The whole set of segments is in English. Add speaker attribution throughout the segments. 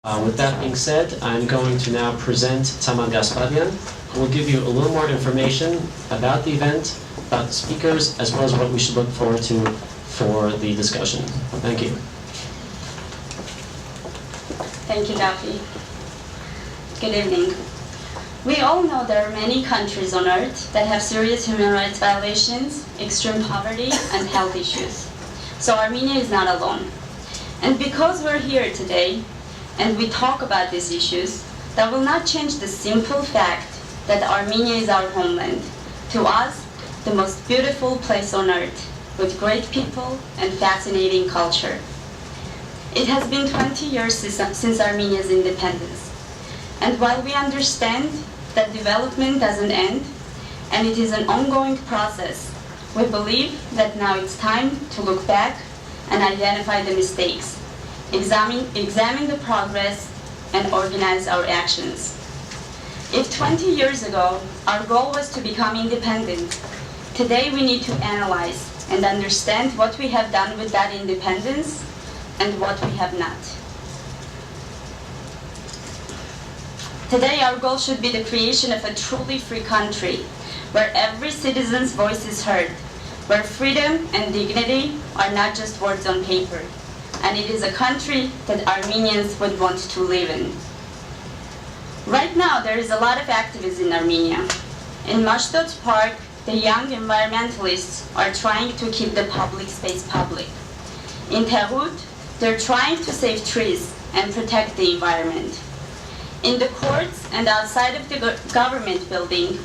Speaker 1: With that being said, I'm going to now present Tamar Gasparian, who will give you a little more information about the event, about the speakers, as well as what we should look forward to for the discussion. Thank you.
Speaker 2: Thank you, Daphne. Good evening. We all know there are many countries on Earth that have serious human rights violations, extreme poverty, and health issues. So Armenia is not alone. And because we're here today, and we talk about these issues, that will not change the simple fact that Armenia is our homeland. To us, the most beautiful place on earth, with great people and fascinating culture. It has been 20 years since Armenia's independence. And while we understand that development doesn't end, and it is an ongoing process, we believe that now it's time to look back and identify the mistakes, examine the progress, and organize our actions. If 20 years ago our goal was to become independent, today we need to analyze and understand what we have done with that independence and what we have not. Today our goal should be the creation of a truly free country, where every citizen's voice is heard, where freedom and dignity are not just words on paper, and it is a country that Armenians would want to live in. Right now, there is a lot of activism in Armenia. In Mashdod Park, the young environmentalists are trying to keep the public space public. In Tehut, they're trying to save trees and protect the environment. In the courts and outside of the government building,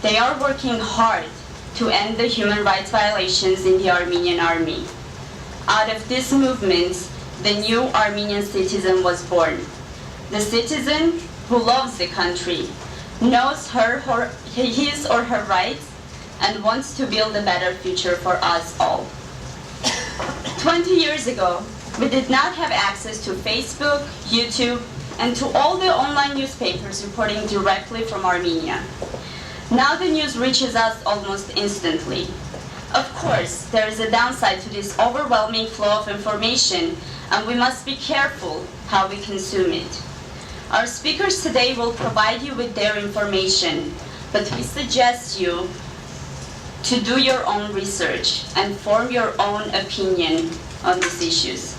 Speaker 2: they are working hard to end the human rights violations in the Armenian army. Out of these movements, the new Armenian citizen was born. The citizen who loves the country, knows his or her rights, and wants to build a better future for us all. 20 years ago, we did not have access to Facebook, YouTube, and to all the online newspapers reporting directly from Armenia. Now the news reaches us almost instantly. Of course, there is a downside to this overwhelming flow of information, and we must be careful how we consume it. Our speakers today will provide you with their information, but we suggest you to do your own research and form your own opinion on these issues.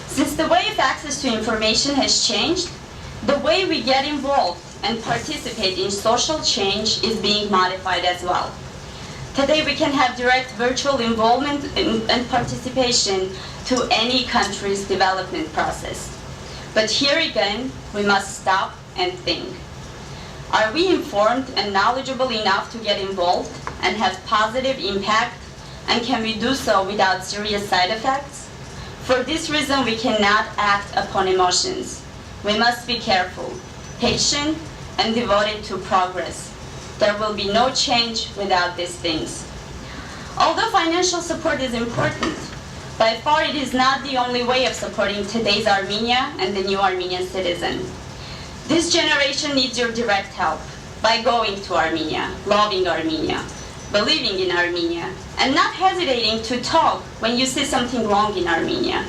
Speaker 2: Since the way of access to information has changed, the way we get involved and participate in social change is being modified as well. Today we can have direct virtual involvement and participation to any country's development process. But here again, we must stop and think. Are we informed and knowledgeable enough to get involved and have positive impact, and can we do so without serious side effects? For this reason, we cannot act upon emotions. We must be careful, patient, and devoted to progress. There will be no change without these things. Although financial support is important, by far it is not the only way of supporting today's Armenia and the new Armenian citizen. This generation needs your direct help by going to Armenia, loving Armenia, believing in Armenia, and not hesitating to talk when you see something wrong in Armenia.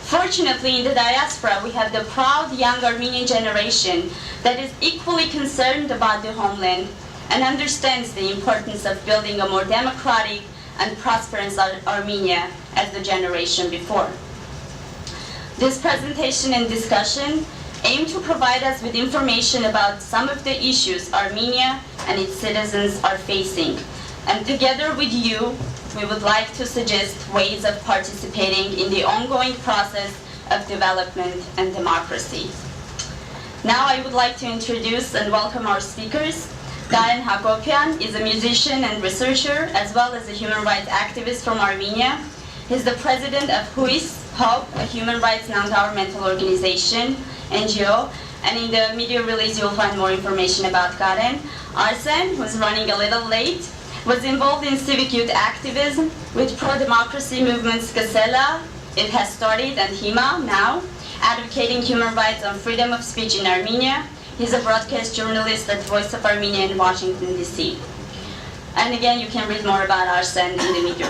Speaker 2: Fortunately, in the diaspora, we have the proud young Armenian generation that is equally concerned about the homeland and understands the importance of building a more democratic and prosperous Armenia as the generation before. This presentation and discussion aim to provide us with information about some of the issues Armenia and its citizens are facing. And together with you, we would like to suggest ways of participating in the ongoing process of development and democracy. Now I would like to introduce and welcome our speakers. Dayan Hakopian is a musician and researcher, as well as a human rights activist from Armenia. He's the president of HUIS, HOPE, a human rights non-governmental organization, NGO, and in the media release you'll find more information about Karen. Arsen, who's running a little late, was involved in civic youth activism with pro-democracy movements Kasela, It Has Started, and HIMA now, advocating human rights and freedom of speech in Armenia. He's a broadcast journalist at Voice of Armenia in Washington, D.C. And again, you can read more about Arsen in the media.